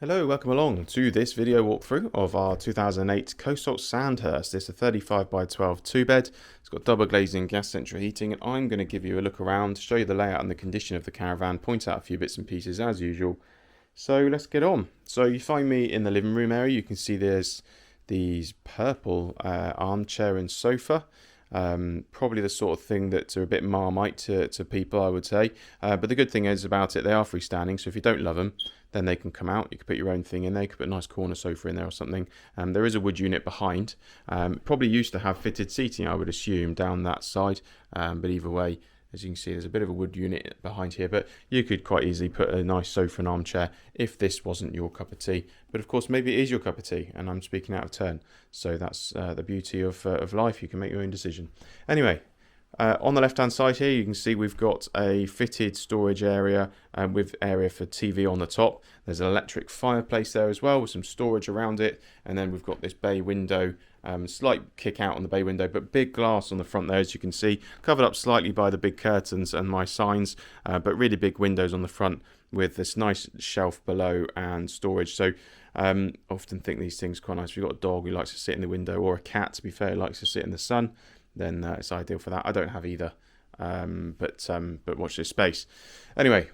Hello, welcome along to this video walkthrough of our 2008 Cosalt Sandhurst. It's a 35 by 12 2-bed. It's got double glazing, gas central heating, and I'm going to give you a look around, show you the layout and the condition of the caravan, point out a few bits and pieces as usual. So let's get on. So you find me in the living room area. You can see there's these purple armchair and sofa. Probably the sort of thing that are a bit Marmite to people, I would say. But the good thing is about it, they are freestanding, so if you don't love them, then they can come out. You can put your own thing in there. You can put a nice corner sofa in there or something. There is a wood unit behind. Probably used to have fitted seating, I would assume, down that side. But either way, as you can see, there's a bit of a wood unit behind here. But you could quite easily put a nice sofa and armchair if this wasn't your cup of tea. But of course, maybe it is your cup of tea, and I'm speaking out of turn. So that's the beauty of life. You can make your own decision. Anyway. On the left hand side here you can see we've got a fitted storage area with area for TV on the top. There's an electric fireplace there as well with some storage around it, and then we've got this bay window, slight kick out on the bay window, but big glass on the front there, as you can see, covered up slightly by the big curtains and my signs, but really big windows on the front with this nice shelf below and storage. So I often think these things are quite nice. If you've got a dog who likes to sit in the window, or a cat, to be fair, who likes to sit in the sun, then it's ideal for that. I don't have either, but watch this space. Anyway,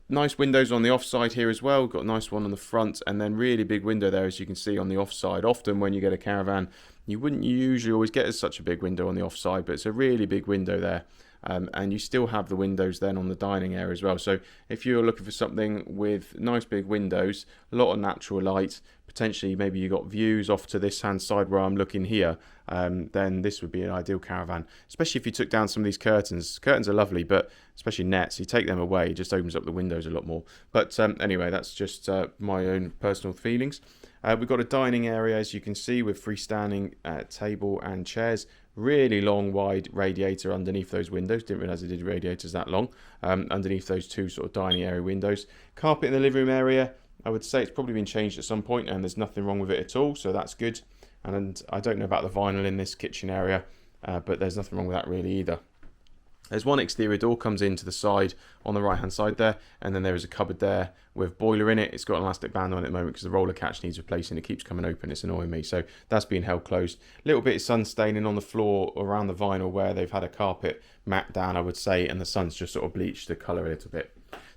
nice windows on the offside here as well. Got a nice one on the front, and then really big window there, as you can see, on the offside. Often when you get a caravan, you wouldn't usually always get such a big window on the offside, but it's a really big window there. And you still have the windows then on the dining area as well. So if you're looking for something with nice big windows, a lot of natural light, potentially maybe you got views off to this hand side where I'm looking here, then this would be an ideal caravan, especially if you took down some of these curtains. Curtains are lovely, but especially nets, you take them away, it just opens up the windows a lot more. But anyway, that's just my own personal feelings. We've got a dining area, as you can see, with freestanding table and chairs. Really long, wide radiator underneath those windows. Didn't realise they did radiators that long. Underneath those two sort of dining area windows. Carpet in the living room area. I would say it's probably been changed at some point, and there's nothing wrong with it at all, so that's good. And I don't know about the vinyl in this kitchen area, but there's nothing wrong with that really either. There's one exterior door comes into the side on the right hand side there, and then there is a cupboard there with boiler in it. It's got an elastic band on it at the moment because the roller catch needs replacing. It keeps coming open, it's annoying me, so that's being held closed. A little bit of sun staining on the floor around the vinyl where they've had a carpet mat down, I would say, and the sun's just sort of bleached the colour a little bit.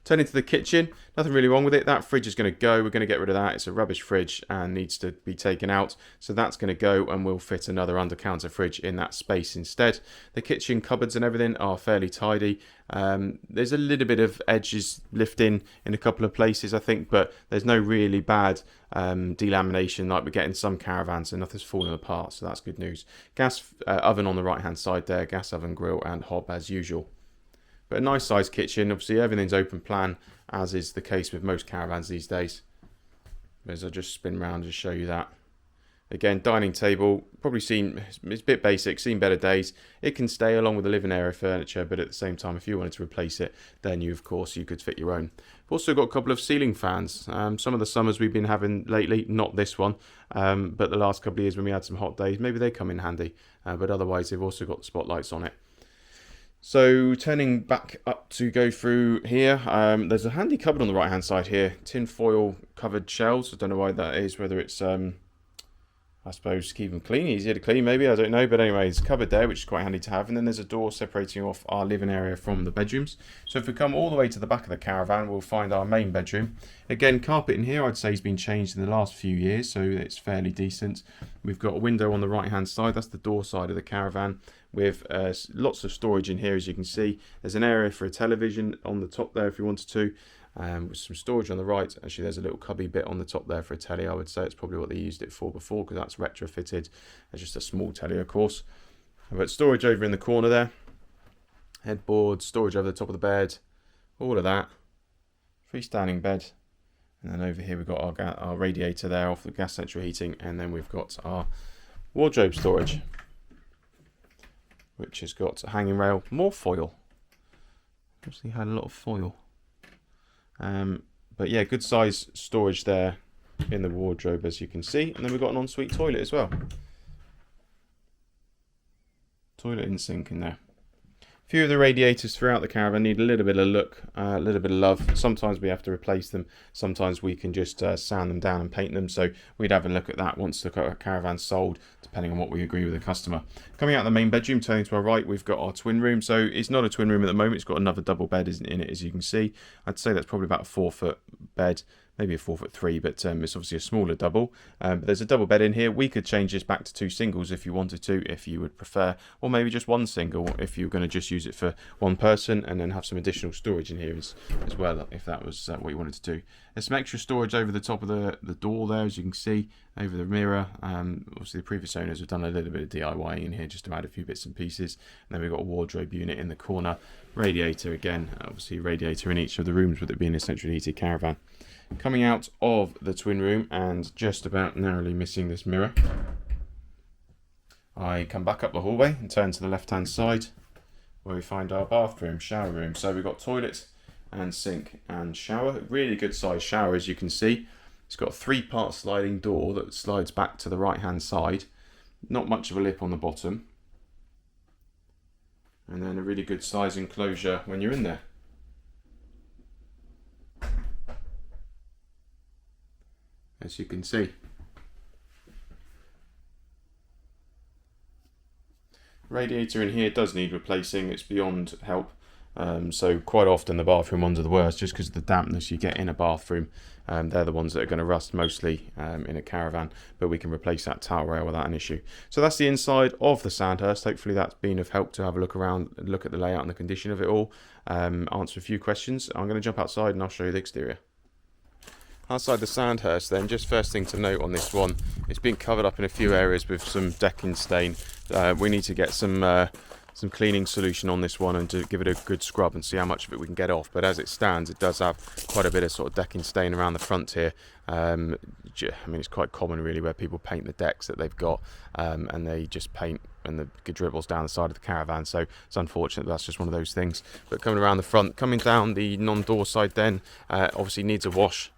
Turning to the kitchen, nothing really wrong with it. That fridge is going to go. We're going to get rid of that. It's a rubbish fridge and needs to be taken out. So that's going to go, and we'll fit another under-counter fridge in that space instead. The kitchen cupboards and everything are fairly tidy. There's a little bit of edges lifting in a couple of places, I think, but there's no really bad delamination like we get in some caravans, so nothing's falling apart, so that's good news. Gas oven on the right-hand side there, gas oven, grill and hob as usual. But a nice sized kitchen. Obviously everything's open plan, as is the case with most caravans these days. As I just spin around to show you that. Again, dining table, probably seen, it's a bit basic, seen better days. It can stay along with the living area furniture, but at the same time, if you wanted to replace it, then of course you could fit your own. We've also got a couple of ceiling fans. Some of the summers we've been having lately, not this one, but the last couple of years when we had some hot days, maybe they come in handy. But otherwise they've also got the spotlights on it. So turning back up to go through here, there's a handy cupboard on the right hand side here, tin foil covered shelves. I don't know why that is, whether it's I suppose keep them clean, easier to clean maybe, I don't know, but anyway, it's a cupboard there which is quite handy to have, and then there's a door separating off our living area from the bedrooms. So if we come all the way to the back of the caravan, we'll find our main bedroom. Again, carpet in here I'd say has been changed in the last few years, so it's fairly decent. We've got a window on the right hand side, that's the door side of the caravan, with lots of storage in here, as you can see. There's an area for a television on the top there if you wanted to, with some storage on the right. Actually, there's a little cubby bit on the top there for a telly. I would say it's probably what they used it for before, because that's retrofitted. It's just a small telly, of course. But storage over in the corner there. Headboard, storage over the top of the bed, all of that. Freestanding bed. And then over here we've got our radiator there off the gas central heating, and then we've got our wardrobe storage, which has got a hanging rail, more foil. Obviously had a lot of foil. But yeah, good size storage there in the wardrobe, as you can see. And then we've got an ensuite toilet as well. Toilet and sink in there. A few of the radiators throughout the Caravan need a little bit of look, a little bit of love. Sometimes we have to replace them. Sometimes we can just sand them down and paint them. So we'd have a look at that once the Caravan's sold, depending on what we agree with the customer. Coming out of the main bedroom, turning to our right, we've got our twin room. So it's not a twin room at the moment. It's got another double bed in it, as you can see. I'd say that's probably about a 4-foot bed. Maybe a 4'3", but it's obviously a smaller double. But there's a double bed in here. We could change this back to 2 singles if you wanted to, if you would prefer, or maybe just 1 single if you're going to just use it for 1 person, and then have some additional storage in here as well, if that was what you wanted to do. There's some extra storage over the top of the door there, as you can see, over the mirror. Obviously the previous owners have done a little bit of DIY in here just to add a few bits and pieces. And then we've got a wardrobe unit in the corner. Radiator again, obviously radiator in each of the rooms with it being a centrally heated Caravan. Coming out of the twin room and just about narrowly missing this mirror, I come back up the hallway and turn to the left hand side where we find our bathroom, shower room. So we've got toilet and sink and shower. Really good sized shower, as you can see. It's got a 3-part sliding door that slides back to the right hand side. Not much of a lip on the bottom. And then a really good size enclosure when you're in there. As you can see. Radiator in here does need replacing. It's beyond help. So quite often the bathroom ones are the worst, just because of the dampness you get in a bathroom. They're the ones that are going to rust mostly in a Caravan, but we can replace that towel rail without an issue. So that's the inside of the Sandhurst. Hopefully that's been of help to have a look around, look at the layout and the condition of it all, answer a few questions. I'm going to jump outside and I'll show you the exterior. Outside the Sandhurst then, just first thing to note on this one, it's been covered up in a few areas with some decking stain. We need to get some cleaning solution on this one and to give it a good scrub and see how much of it we can get off. But as it stands, it does have quite a bit of sort of decking stain around the front here. I mean, it's quite common really where people paint the decks that they've got and they just paint and the dribbles down the side of the Caravan. So it's unfortunate, but that's just one of those things. But coming around the front, coming down the non-door side then, obviously needs a wash,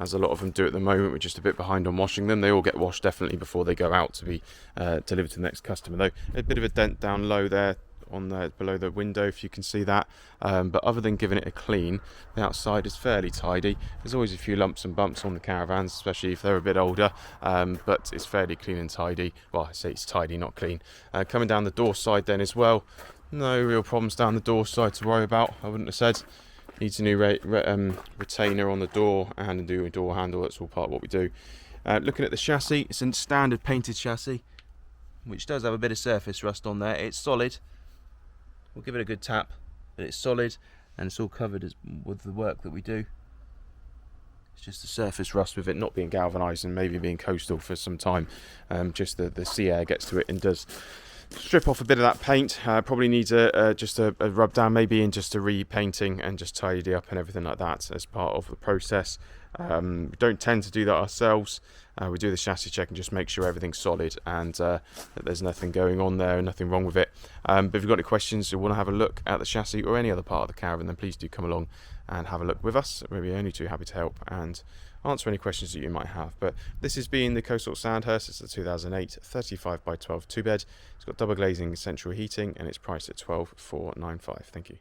as a lot of them do at the moment. We're just a bit behind on washing them. They all get washed definitely before they go out to be delivered to the next customer, though. A bit of a dent down low there on below the window, if you can see that, but other than giving it a clean, the outside is fairly tidy. There's always a few lumps and bumps on the Caravans, especially if they're a bit older, but it's fairly clean and tidy. Well, I say it's tidy, not clean. Coming down the door side then as well, no real problems down the door side to worry about, I wouldn't have said. Needs a new retainer on the door and a new door handle. That's all part of what we do. Looking at the chassis, it's a standard painted chassis, which does have a bit of surface rust on there. It's solid. We'll give it a good tap, but it's solid and it's all covered with the work that we do. It's just the surface rust with it not being galvanised and maybe being coastal for some time. Just the sea air gets to it and does strip off a bit of that paint. Probably needs just a rub down maybe, and just a repainting and just tidy up and everything like that as part of the process. We don't tend to do that ourselves. We do the chassis check and just make sure everything's solid and that there's nothing going on there, nothing wrong with it. But if you've got any questions or want to have a look at the chassis or any other part of the Caravan, then please do come along and have a look with us. We'll be only too happy to help and answer any questions that you might have. But this has been the Cosalt Sandhurst. It's a 2008 35 by 12 2-bed. It's got double glazing, central heating, and it's priced at $12,495. Thank you.